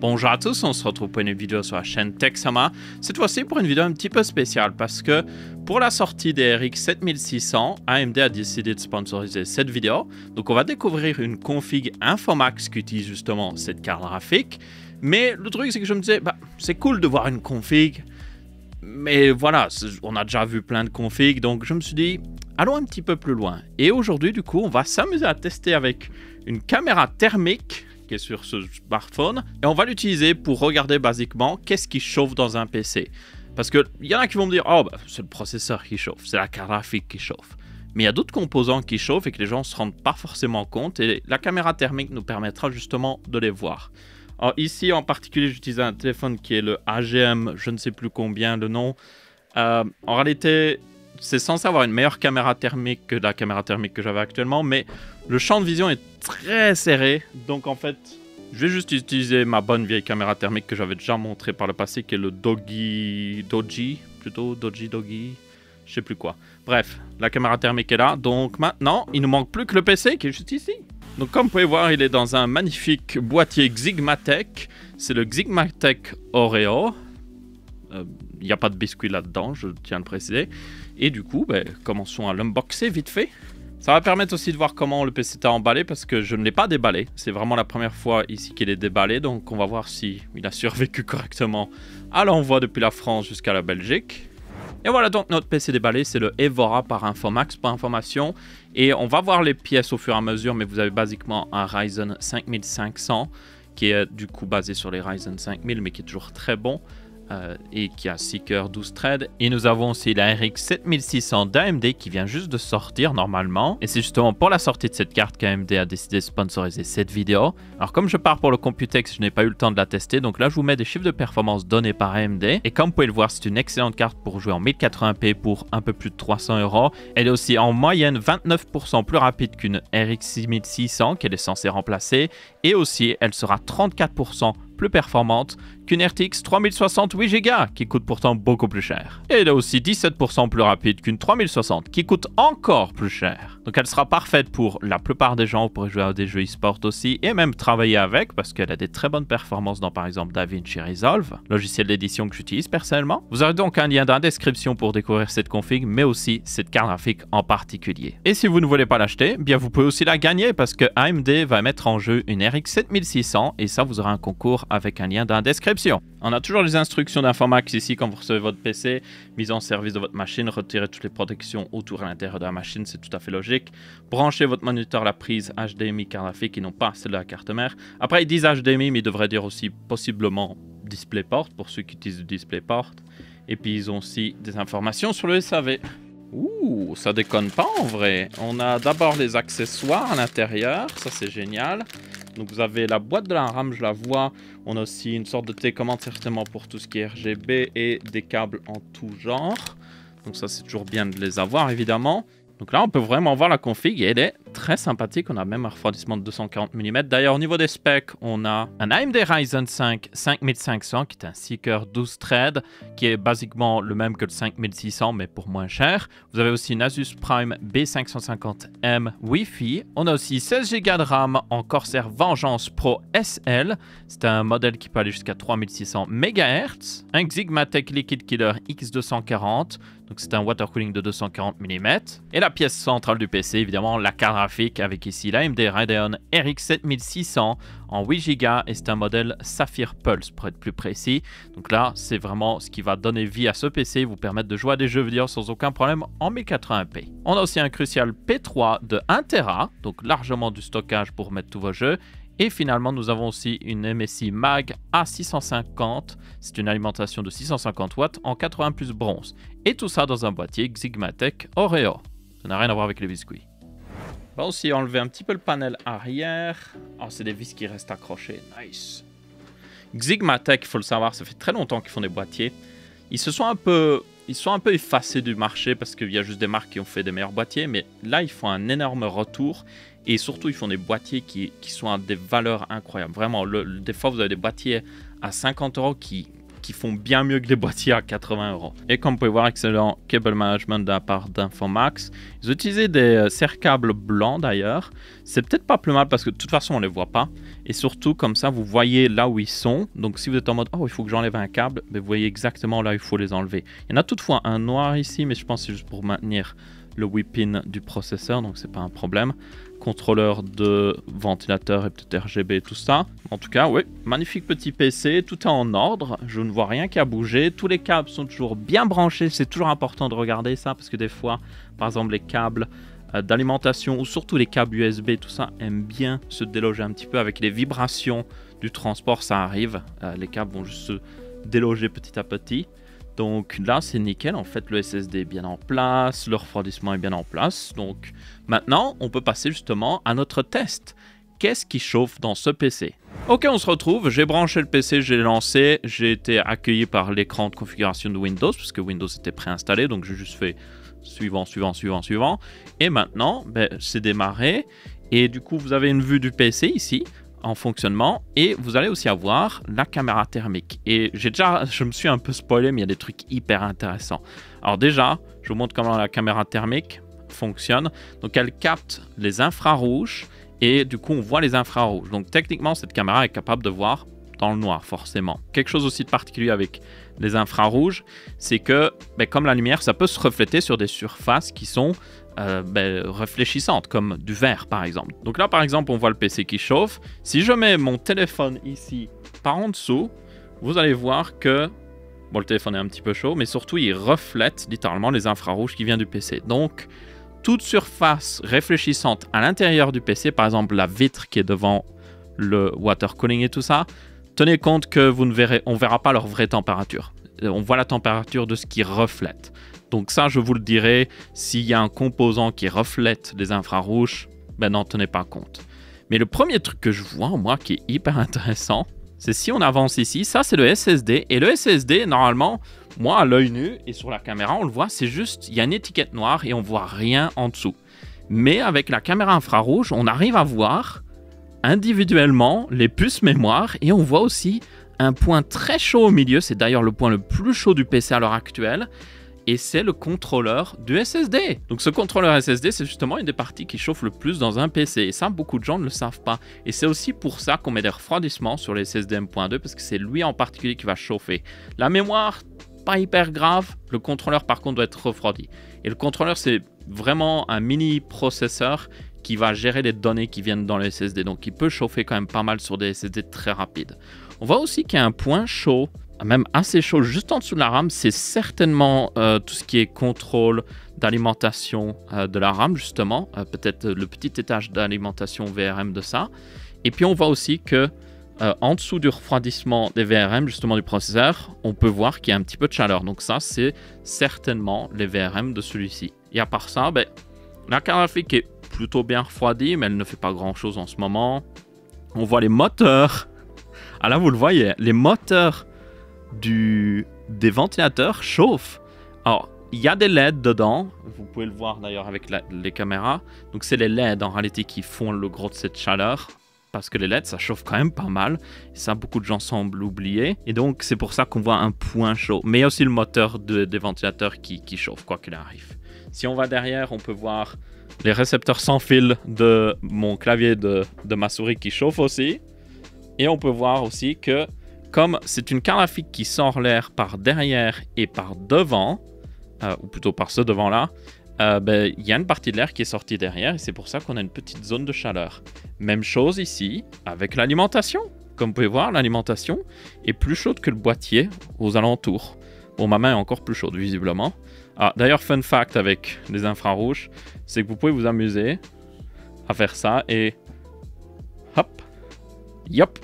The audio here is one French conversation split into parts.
Bonjour à tous, on se retrouve pour une vidéo sur la chaîne Texama. Cette fois-ci pour une vidéo un petit peu spéciale parce que pour la sortie des RX 7600, AMD a décidé de sponsoriser cette vidéo. Donc on va découvrir une config Infomax qui utilise justement cette carte graphique. Mais le truc c'est que je me disais, c'est cool de voir une config. Mais voilà, on a déjà vu plein de configs, donc je me suis dit, allons un petit peu plus loin. Et aujourd'hui du coup, on va s'amuser à tester avec une caméra thermique qui est sur ce smartphone et on va l'utiliser pour regarder basiquement qu'est-ce qui chauffe dans un PC. Parce qu'il y en a qui vont me dire, oh c'est le processeur qui chauffe, c'est la carte graphique qui chauffe. Mais il y a d'autres composants qui chauffent et que les gens ne se rendent pas forcément compte et la caméra thermique nous permettra justement de les voir. Alors ici en particulier j'utilise un téléphone qui est le AGM, je ne sais plus combien le nom. En réalité c'est censé avoir une meilleure caméra thermique que la caméra thermique que j'avais actuellement, mais le champ de vision est très serré, donc en fait je vais juste utiliser ma bonne vieille caméra thermique que j'avais déjà montré par le passé, qui est le Dogi, je sais plus quoi. Bref, la caméra thermique est là, donc maintenant il ne manque plus que le PC qui est juste ici. Donc comme vous pouvez voir, il est dans un magnifique boîtier Xigmatech, c'est le Xigmatech Oreo. Il n'y a pas de biscuit là-dedans, je tiens à le préciser. Et du coup, commençons à l'unboxer vite fait. Ça va permettre aussi de voir comment le PC est emballé parce que je ne l'ai pas déballé. C'est vraiment la première fois ici qu'il est déballé, donc on va voir si il a survécu correctement à l'envoi depuis la France jusqu'à la Belgique. Et voilà donc notre PC déballé, c'est le Evora par Infomax pour information. Et on va voir les pièces au fur et à mesure, mais vous avez basiquement un Ryzen 5500 qui est du coup basé sur les Ryzen 5000 mais qui est toujours très bon. Et qui a 6 cœurs 12 threads. Et nous avons aussi la RX 7600 d'AMD qui vient juste de sortir normalement. Et c'est justement pour la sortie de cette carte qu'AMD a décidé de sponsoriser cette vidéo. Alors comme je pars pour le Computex, je n'ai pas eu le temps de la tester. Donc là je vous mets des chiffres de performance donnés par AMD. Et comme vous pouvez le voir, c'est une excellente carte pour jouer en 1080p pour un peu plus de 300 €. Elle est aussi en moyenne 29% plus rapide qu'une RX 6600 qu'elle est censée remplacer. Et aussi elle sera 34% plus performante qu'une RTX 3060 8Go qui coûte pourtant beaucoup plus cher. Et elle est aussi 17% plus rapide qu'une 3060 qui coûte encore plus cher. Donc elle sera parfaite pour la plupart des gens, pour jouer à des jeux e-sport aussi et même travailler avec parce qu'elle a des très bonnes performances dans par exemple DaVinci Resolve, logiciel d'édition que j'utilise personnellement. Vous aurez donc un lien dans la description pour découvrir cette config mais aussi cette carte graphique en particulier. Et si vous ne voulez pas l'acheter, bien vous pouvez aussi la gagner parce que AMD va mettre en jeu une RX 7600 et ça vous aurez un concours avec un lien dans la description. On a toujours les instructions d'Infomax ici quand vous recevez votre PC, mise en service de votre machine, retirez toutes les protections autour à l'intérieur de la machine, c'est tout à fait logique. Branchez votre moniteur à la prise HDMI carte graphique et non pas celle de la carte mère. Après ils disent HDMI mais ils devraient dire aussi possiblement DisplayPort pour ceux qui utilisent le DisplayPort. Et puis ils ont aussi des informations sur le SAV. Ouh, ça déconne pas en vrai. On a d'abord les accessoires à l'intérieur, ça c'est génial. Donc vous avez la boîte de la RAM, je la vois. On a aussi une sorte de télécommande certainement pour tout ce qui est RGB et des câbles en tout genre. Donc ça c'est toujours bien de les avoir évidemment. Donc là on peut vraiment voir la config et elle est très sympathique. On a même un refroidissement de 240 mm. D'ailleurs au niveau des specs, on a un AMD Ryzen 5 5500 qui est un 6 cœurs 12 threads qui est basiquement le même que le 5600 mais pour moins cher. Vous avez aussi une Asus Prime B550M Wi-Fi. On a aussi 16 Go de RAM en Corsair Vengeance Pro SL. C'est un modèle qui peut aller jusqu'à 3600 MHz. Un Xigmatech Liquid Killer X240. Donc c'est un water cooling de 240 mm. Et la pièce centrale du PC, évidemment, la carte graphique avec ici l'AMD Radeon RX 7600 en 8Go et c'est un modèle Sapphire Pulse pour être plus précis. Donc là, c'est vraiment ce qui va donner vie à ce PC, vous permettre de jouer à des jeux vidéo sans aucun problème en 1080p. On a aussi un Crucial P3 de 1 Tera, donc largement du stockage pour mettre tous vos jeux. Et finalement, nous avons aussi une MSI Mag A650. C'est une alimentation de 650 watts en 80 plus bronze. Et tout ça dans un boîtier Xigmatech Oreo. Ça n'a rien à voir avec les biscuits. On va aussi enlever un petit peu le panel arrière. Oh, c'est des vis qui restent accrochées. Nice. Xigmatech, il faut le savoir, ça fait très longtemps qu'ils font des boîtiers. Ils sont un peu effacés du marché parce qu'il y a juste des marques qui ont fait des meilleurs boîtiers. Mais là, ils font un énorme retour. Et surtout, ils font des boîtiers qui sont à des valeurs incroyables. Vraiment, des fois, vous avez des boîtiers à 50 € qui qui font bien mieux que des boîtiers à 80 €. Et comme vous pouvez voir, excellent cable management de la part d'Infomax. Ils utilisaient des serre-câbles blancs d'ailleurs. C'est peut-être pas plus mal parce que de toute façon on les voit pas. Et surtout comme ça vous voyez là où ils sont. Donc si vous êtes en mode oh il faut que j'enlève un câble, ben, vous voyez exactement là où il faut les enlever. Il y en a toutefois un noir ici, mais je pense que c'est juste pour maintenir le whip-in du processeur, donc c'est pas un problème. Contrôleur de ventilateur et peut-être RGB, tout ça. En tout cas, oui, magnifique petit PC, tout est en ordre, je ne vois rien qui a bougé, tous les câbles sont toujours bien branchés, c'est toujours important de regarder ça, parce que des fois, par exemple, les câbles d'alimentation, ou surtout les câbles USB, tout ça, aiment bien se déloger un petit peu avec les vibrations du transport, ça arrive, les câbles vont juste se déloger petit à petit. Donc là, c'est nickel. En fait, le SSD est bien en place, le refroidissement est bien en place. Donc maintenant, on peut passer justement à notre test. Qu'est-ce qui chauffe dans ce PC? Ok, on se retrouve. J'ai branché le PC, j'ai lancé. J'ai été accueilli par l'écran de configuration de Windows, parce que Windows était préinstallé. Donc j'ai juste fait suivant, suivant, suivant, suivant. Et maintenant, ben, c'est démarré. Et du coup, vous avez une vue du PC ici en fonctionnement et vous allez aussi avoir la caméra thermique. Et je me suis un peu spoilé, mais il y a des trucs hyper intéressants. Alors déjà, je vous montre comment la caméra thermique fonctionne. Donc elle capte les infrarouges et du coup on voit les infrarouges. Donc techniquement cette caméra est capable de voir dans le noir forcément. Quelque chose aussi de particulier avec les infrarouges, c'est que comme la lumière, ça peut se refléter sur des surfaces qui sont réfléchissantes, comme du verre par exemple. Donc là par exemple on voit le PC qui chauffe. Si je mets mon téléphone ici par en dessous, vous allez voir que bon, le téléphone est un petit peu chaud, mais surtout il reflète littéralement les infrarouges qui viennent du PC. Donc toute surface réfléchissante à l'intérieur du PC, par exemple la vitre qui est devant le water cooling et tout ça, tenez compte que on verra pas leur vraie température. On voit la température de ce qui reflète. Donc ça, je vous le dirai, s'il y a un composant qui reflète les infrarouges, n'en tenez pas compte. Mais le premier truc que je vois, moi, qui est hyper intéressant, c'est si on avance ici, ça c'est le SSD. Et le SSD, normalement, moi, à l'œil nu et sur la caméra, on le voit, c'est juste, il y a une étiquette noire et on voit rien en dessous. Mais avec la caméra infrarouge, on arrive à voir individuellement les puces mémoire et on voit aussi un point très chaud au milieu. C'est d'ailleurs le point le plus chaud du PC à l'heure actuelle. Et c'est le contrôleur du SSD. Donc ce contrôleur SSD, c'est justement une des parties qui chauffe le plus dans un PC. Et ça, beaucoup de gens ne le savent pas. Et c'est aussi pour ça qu'on met des refroidissements sur les SSD M.2, parce que c'est lui en particulier qui va chauffer. La mémoire, pas hyper grave. Le contrôleur, par contre, doit être refroidi. Et le contrôleur, c'est vraiment un mini processeur qui va gérer les données qui viennent dans le SSD. Donc il peut chauffer quand même pas mal sur des SSD très rapides. On voit aussi qu'il y a un point chaud, même assez chaud, juste en dessous de la RAM. C'est certainement tout ce qui est contrôle d'alimentation de la RAM, justement. Peut-être le petit étage d'alimentation VRM de ça. Et puis on voit aussi que en dessous du refroidissement des VRM, justement du processeur, on peut voir qu'il y a un petit peu de chaleur. Donc ça, c'est certainement les VRM de celui-ci. Et à part ça, la carte graphique est plutôt bien refroidie, mais elle ne fait pas grand-chose en ce moment. On voit les moteurs. Ah là, vous le voyez, les moteurs des ventilateurs chauffent. Alors, il y a des LED dedans. Vous pouvez le voir d'ailleurs avec les caméras. Donc, c'est les LED en réalité qui font le gros de cette chaleur. Parce que les LED, ça chauffe quand même pas mal. Et ça, beaucoup de gens semblent oublier. Et donc, c'est pour ça qu'on voit un point chaud. Mais il y a aussi le moteur des ventilateurs qui chauffe, quoi qu'il arrive. Si on va derrière, on peut voir les récepteurs sans fil de mon clavier de ma souris qui chauffe aussi. Et on peut voir aussi que, comme c'est une carte graphique qui sort l'air par derrière et par devant, ou plutôt par ce devant-là, il y a une partie de l'air qui est sortie derrière et c'est pour ça qu'on a une petite zone de chaleur. Même chose ici avec l'alimentation. Comme vous pouvez voir, l'alimentation est plus chaude que le boîtier aux alentours. Bon, ma main est encore plus chaude visiblement. Ah, d'ailleurs, fun fact avec les infrarouges, c'est que vous pouvez vous amuser à faire ça et hop, yop,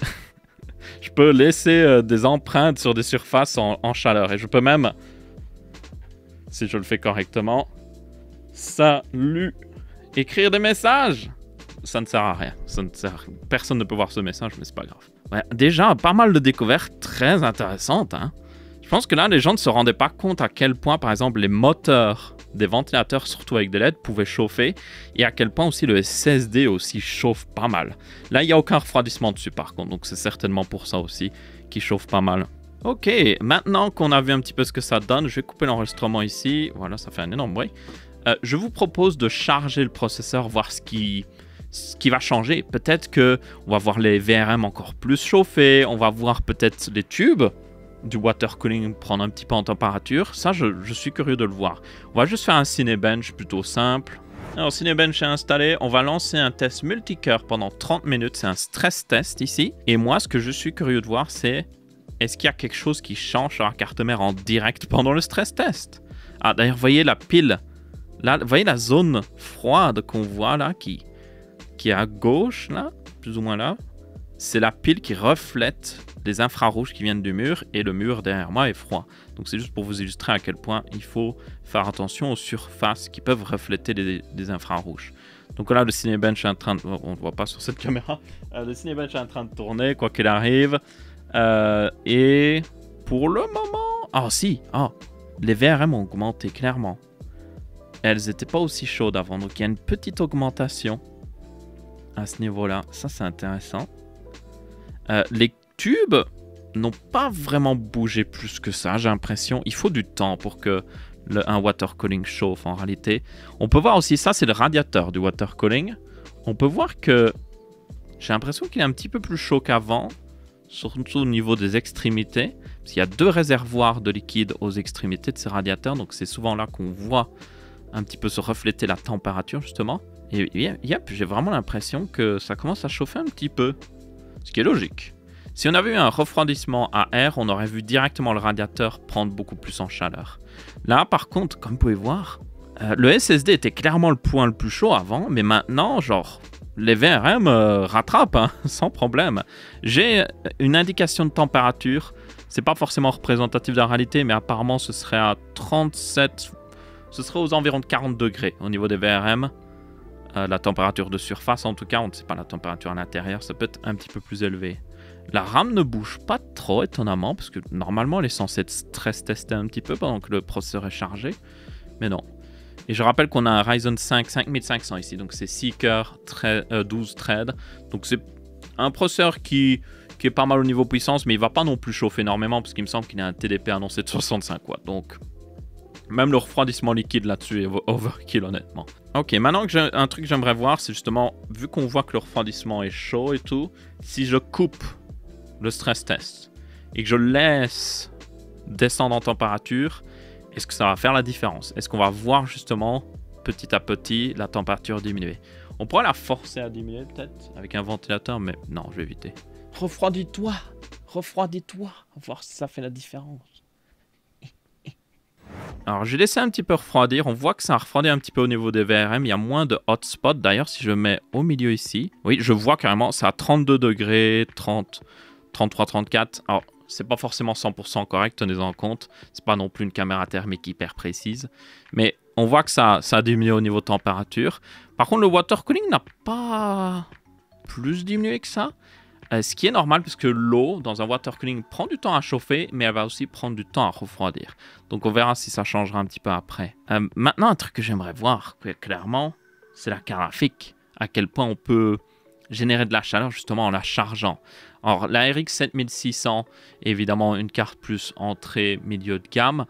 je peux laisser des empreintes sur des surfaces en chaleur et je peux même, si je le fais correctement, salut, écrire des messages. Ça ne sert à rien. Personne ne peut voir ce message, mais c'est pas grave. Ouais, déjà, pas mal de découvertes très intéressantes. Hein. Je pense que là, les gens ne se rendaient pas compte à quel point, par exemple, les moteurs des ventilateurs, surtout avec des LED, pouvaient chauffer et à quel point aussi le SSD aussi chauffe pas mal. Là, il n'y a aucun refroidissement dessus par contre, donc c'est certainement pour ça aussi qu'il chauffe pas mal. Ok, maintenant qu'on a vu un petit peu ce que ça donne, je vais couper l'enregistrement ici. Voilà, ça fait un énorme bruit. Je vous propose de charger le processeur, voir ce qui va changer. Peut-être qu'on va voir les VRM encore plus chauffés, on va voir peut-être les tubes du water cooling prendre un petit peu en température. Ça, je suis curieux de le voir. On va juste faire un Cinebench plutôt simple. Alors, Cinebench est installé. On va lancer un test multicœur pendant 30 minutes. C'est un stress test ici. Et moi, ce que je suis curieux de voir, c'est est-ce qu'il y a quelque chose qui change sur la carte mère en direct pendant le stress test? Ah, d'ailleurs, voyez la pile. Là, vous voyez la zone froide qu'on voit là, qui est à gauche, là, plus ou moins là. C'est la pile qui reflète les infrarouges qui viennent du mur et le mur derrière moi est froid. Donc c'est juste pour vous illustrer à quel point il faut faire attention aux surfaces qui peuvent refléter des infrarouges. Donc là, le Cinebench est en train de... On ne voit pas sur cette caméra. Le Cinebench est en train de tourner, quoi qu'il arrive. Et pour le moment... Ah si, les VRM ont augmenté clairement. Elles n'étaient pas aussi chaudes avant. Donc il y a une petite augmentation à ce niveau-là. Ça, c'est intéressant. Les tubes n'ont pas vraiment bougé plus que ça, j'ai l'impression. Il faut du temps pour que un water cooling chauffe en réalité. On peut voir aussi, ça c'est le radiateur du water cooling. On peut voir que j'ai l'impression qu'il est un petit peu plus chaud qu'avant, surtout au niveau des extrémités. Parce qu'il y a 2 réservoirs de liquide aux extrémités de ces radiateurs, donc c'est souvent là qu'on voit un petit peu se refléter la température justement. Et yep, j'ai vraiment l'impression que ça commence à chauffer un petit peu. Ce qui est logique. Si on avait eu un refroidissement à air, on aurait vu directement le radiateur prendre beaucoup plus en chaleur. Là, par contre, comme vous pouvez voir, le SSD était clairement le point le plus chaud avant, mais maintenant, genre, les VRM rattrapent, hein, sans problème. J'ai une indication de température. C'est pas forcément représentatif de la réalité, mais apparemment, ce serait à 37... Ce serait aux environs de 40 degrés au niveau des VRM. La température de surface, en tout cas, on ne sait pas la température à l'intérieur, ça peut être un petit peu plus élevé. La RAM ne bouge pas trop, étonnamment, parce que normalement, elle est censée être stress testée un petit peu pendant que le processeur est chargé, mais non. Et je rappelle qu'on a un Ryzen 5 5500 ici, donc c'est 6 cœurs, 12 threads, donc c'est un processeur qui est pas mal au niveau puissance, mais il ne va pas non plus chauffer énormément, parce qu'il me semble qu'il a un TDP annoncé de 65 watts, donc... Même le refroidissement liquide là-dessus est overkill, honnêtement. Ok, maintenant que un truc que j'aimerais voir, c'est justement, vu qu'on voit que le refroidissement est chaud et tout, si je coupe le stress test et que je laisse descendre en température, est-ce que ça va faire la différence? Est-ce qu'on va voir justement, petit à petit, la température diminuer? On pourrait la forcer à diminuer peut-être, avec un ventilateur, mais non, je vais éviter. Refroidis-toi, refroidis-toi, voir si ça fait la différence. Alors, j'ai laissé un petit peu refroidir. On voit que ça a refroidi un petit peu au niveau des VRM. Il y a moins de hotspots. D'ailleurs, si je mets au milieu ici, oui, je vois carrément, c'est à 32 degrés, 30, 33, 34. Alors, c'est pas forcément 100% correct, tenez-en compte. C'est pas non plus une caméra thermique hyper précise. Mais on voit que ça a diminué au niveau température. Par contre, le water cooling n'a pas plus diminué que ça. Ce qui est normal parce que l'eau dans un water cooling prend du temps à chauffer, mais elle va aussi prendre du temps à refroidir. Donc on verra si ça changera un petit peu après. Maintenant, un truc que j'aimerais voir, clairement, c'est la carte graphique. À quel point on peut générer de la chaleur justement en la chargeant. Alors la RX 7600 est évidemment une carte plus entrée milieu de gamme.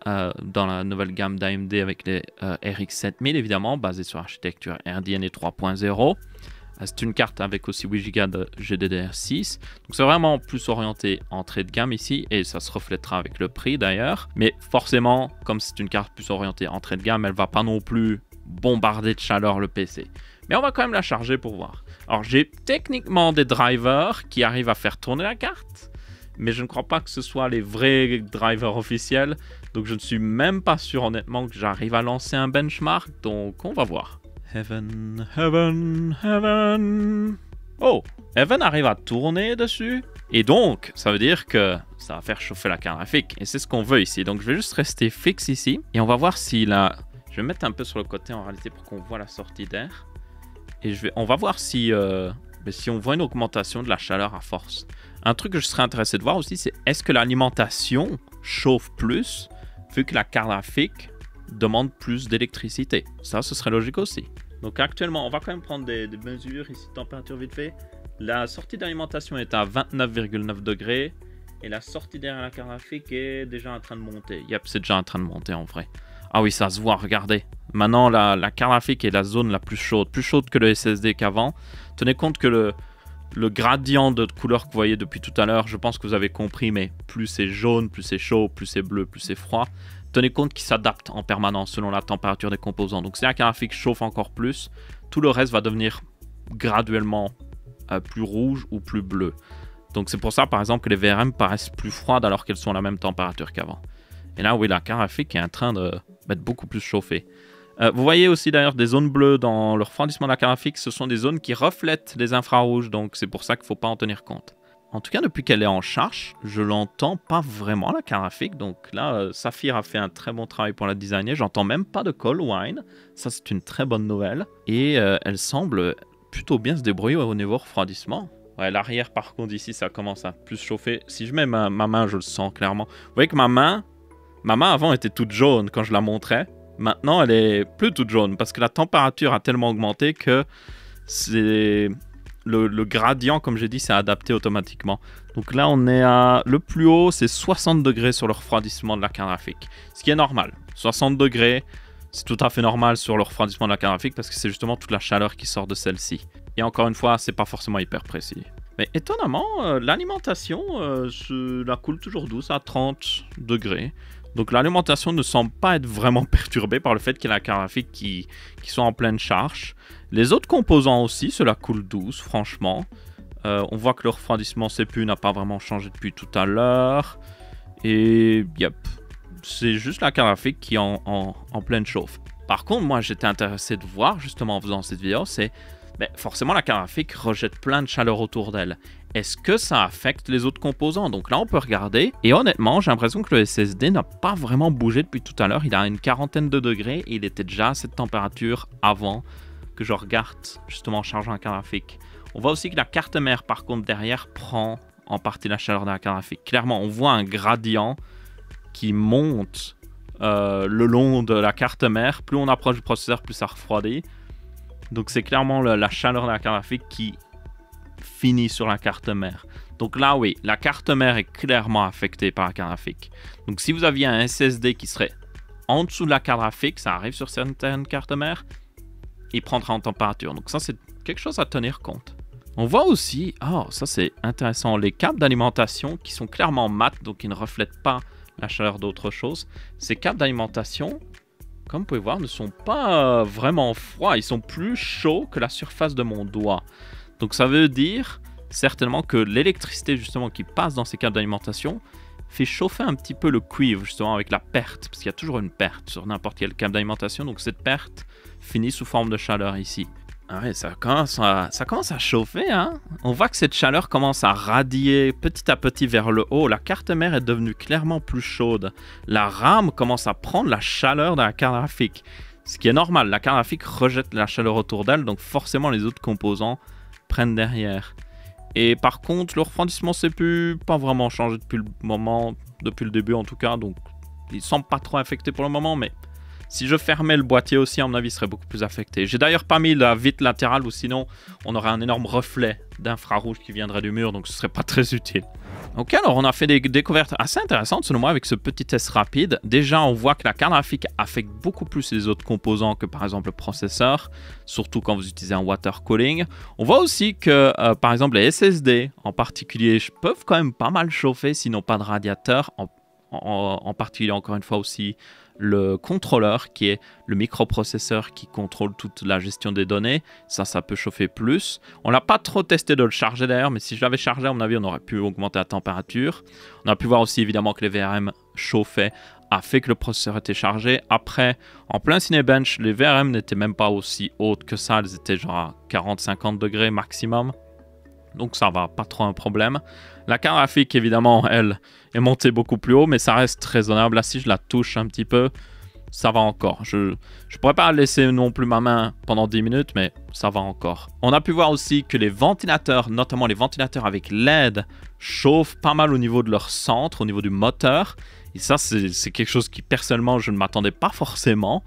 Dans la nouvelle gamme d'AMD avec les RX 7000 évidemment, basée sur l'architecture RDNA 3.0. C'est une carte avec aussi 8 Go de GDDR6. Donc c'est vraiment plus orienté entrée de gamme ici et ça se reflètera avec le prix d'ailleurs. Mais forcément, comme c'est une carte plus orientée entrée de gamme, elle va pas non plus bombarder de chaleur le PC. Mais on va quand même la charger pour voir. Alors j'ai techniquement des drivers qui arrivent à faire tourner la carte, mais je ne crois pas que ce soit les vrais drivers officiels. Donc je ne suis même pas sûr honnêtement que j'arrive à lancer un benchmark. Donc on va voir. Heaven, heaven, heaven. Oh, Heaven arrive à tourner dessus. Et donc, ça veut dire que ça va faire chauffer la carte graphique. Et c'est ce qu'on veut ici. Donc, je vais juste rester fixe ici. Et on va voir si là... Je vais mettre un peu sur le côté en réalité pour qu'on voit la sortie d'air. Et on va voir si, si on voit une augmentation de la chaleur à force. Un truc que je serais intéressé de voir aussi, c'est est-ce que l'alimentation chauffe plus vu que la carte graphique demande plus d'électricité? Ça, ce serait logique aussi. Donc actuellement, on va quand même prendre des mesures ici de température vite fait. La sortie d'alimentation est à 29,9 degrés Et la sortie derrière la carte graphique est déjà en train de monter. Yep, c'est déjà en train de monter en vrai. Ah oui, ça se voit, regardez. Maintenant, la carte graphique est la zone la plus chaude que le SSD qu'avant. Tenez compte que le gradient de couleur que vous voyez depuis tout à l'heure, je pense que vous avez compris, mais plus c'est jaune, plus c'est chaud, plus c'est bleu, plus c'est froid. Tenez compte qu'il s'adapte en permanence selon la température des composants. Donc si la carte graphique chauffe encore plus, tout le reste va devenir graduellement plus rouge ou plus bleu. Donc c'est pour ça par exemple que les VRM paraissent plus froides alors qu'elles sont à la même température qu'avant. Et là oui, la carte graphique est en train d'être beaucoup plus chauffée. Vous voyez aussi d'ailleurs des zones bleues dans le refroidissement de la carte graphique. Ce sont des zones qui reflètent les infrarouges, donc c'est pour ça qu'il ne faut pas en tenir compte. En tout cas, depuis qu'elle est en charge, je l'entends pas vraiment la carte graphique. Donc là, Saphir a fait un très bon travail pour la designer. J'entends même pas de call whine. Ça, c'est une très bonne nouvelle. Et elle semble plutôt bien se débrouiller au niveau refroidissement. Ouais, l'arrière, par contre, ici, ça commence à plus chauffer. Si je mets ma main, je le sens clairement. Vous voyez que ma main avant était toute jaune quand je la montrais. Maintenant, elle est plus toute jaune parce que la température a tellement augmenté que c'est le gradient, comme j'ai dit, s'est adapté automatiquement. Donc là, on est à... Le plus haut, c'est 60 degrés sur le refroidissement de la carte graphique. Ce qui est normal. 60 degrés, c'est tout à fait normal sur le refroidissement de la carte graphique parce que c'est justement toute la chaleur qui sort de celle-ci. Et encore une fois, c'est pas forcément hyper précis. Mais étonnamment, l'alimentation la coule toujours douce à 30 degrés. Donc l'alimentation ne semble pas être vraiment perturbée par le fait qu'il y a la carte graphique qui soit en pleine charge. Les autres composants aussi, cela coule douce, franchement. On voit que le refroidissement CPU n'a pas vraiment changé depuis tout à l'heure. Et yep, c'est juste la carte graphique qui est en pleine chauffe. Par contre, moi j'étais intéressé de voir, justement en faisant cette vidéo, c'est... forcément la carte graphique rejette plein de chaleur autour d'elle. Est-ce que ça affecte les autres composants? Donc là on peut regarder et honnêtement j'ai l'impression que le SSD n'a pas vraiment bougé depuis tout à l'heure. Il a une quarantaine de degrés et il était déjà à cette température avant que je regarde justement en chargeant la carte graphique. On voit aussi que la carte mère par contre derrière prend en partie la chaleur de la carte graphique. Clairement on voit un gradient qui monte le long de la carte mère. Plus on approche du processeur, plus ça refroidit. Donc c'est clairement la chaleur de la carte graphique qui finit sur la carte mère. Donc là oui, la carte mère est clairement affectée par la carte graphique. Donc si vous aviez un SSD qui serait en dessous de la carte graphique, ça arrive sur certaines cartes mères, il prendra en température. Donc ça c'est quelque chose à tenir compte. On voit aussi, oh ça c'est intéressant, les câbles d'alimentation qui sont clairement mat, donc qui ne reflètent pas la chaleur d'autre chose. Ces câbles d'alimentation, comme vous pouvez voir, ne sont pas vraiment froids. Ils sont plus chauds que la surface de mon doigt. Donc ça veut dire certainement que l'électricité justement qui passe dans ces câbles d'alimentation fait chauffer un petit peu le cuivre justement avec la perte. Parce qu'il y a toujours une perte sur n'importe quel câble d'alimentation. Donc cette perte finit sous forme de chaleur ici. Ah ouais, ça commence à chauffer, hein. On voit que cette chaleur commence à radier petit à petit vers le haut. La carte mère est devenue clairement plus chaude. La RAM commence à prendre la chaleur de la carte graphique. Ce qui est normal, la carte graphique rejette la chaleur autour d'elle, donc forcément les autres composants prennent derrière. Et par contre, le refroidissement CPU pas vraiment changé depuis le début en tout cas, donc il semble pas trop affecté pour le moment, mais... Si je fermais le boîtier aussi, à mon avis, il serait beaucoup plus affecté. J'ai d'ailleurs pas mis la vitre latérale ou sinon on aurait un énorme reflet d'infrarouge qui viendrait du mur, donc ce serait pas très utile. Ok, alors on a fait des découvertes assez intéressantes selon moi avec ce petit test rapide. Déjà, on voit que la carte graphique affecte beaucoup plus les autres composants que par exemple le processeur, surtout quand vous utilisez un water cooling. On voit aussi que par exemple les SSD en particulier peuvent quand même pas mal chauffer sinon pas de radiateur, en particulier encore une fois aussi le contrôleur qui est le microprocesseur qui contrôle toute la gestion des données. Ça peut chauffer plus. On n'a pas trop testé de le charger d'ailleurs, mais si je l'avais chargé, à mon avis, on aurait pu augmenter la température. On a pu voir aussi évidemment que les VRM chauffaient, a fait que le processeur était chargé. Après, en plein Cinebench, les VRM n'étaient même pas aussi hautes que ça. Elles étaient genre à 40-50 degrés maximum. Donc ça va, pas trop un problème. La carte graphique, évidemment, elle est montée beaucoup plus haut, mais ça reste raisonnable. Là, si je la touche un petit peu, ça va encore. Je pourrais pas laisser non plus ma main pendant 10 minutes, mais ça va encore. On a pu voir aussi que les ventilateurs, notamment les ventilateurs avec LED, chauffent pas mal au niveau de leur centre, au niveau du moteur. Et ça, c'est quelque chose qui, personnellement, je ne m'attendais pas forcément.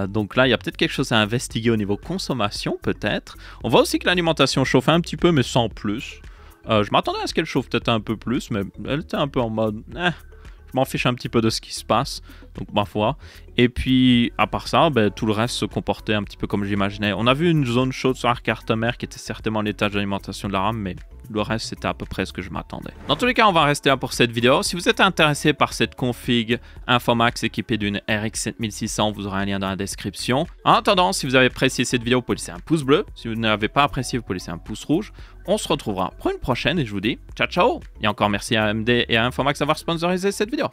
Donc là, il y a peut-être quelque chose à investiguer au niveau consommation, peut-être. On voit aussi que l'alimentation chauffe un petit peu, mais sans plus. Je m'attendais à ce qu'elle chauffe peut-être un peu plus, mais elle était un peu en mode... je m'en fiche un petit peu de ce qui se passe, donc ma foi. Et puis, à part ça, ben, tout le reste se comportait un petit peu comme j'imaginais. On a vu une zone chaude sur la carte mère qui était certainement l'étage d'alimentation de la RAM, mais le reste, c'était à peu près ce que je m'attendais. Dans tous les cas, on va rester là pour cette vidéo. Si vous êtes intéressé par cette config Infomax équipée d'une RX 7600, vous aurez un lien dans la description. En attendant, si vous avez apprécié cette vidéo, vous pouvez laisser un pouce bleu. Si vous ne l'avez pas apprécié, vous pouvez laisser un pouce rouge. On se retrouvera pour une prochaine et je vous dis ciao ciao. Et encore merci à AMD et à Infomax d'avoir sponsorisé cette vidéo.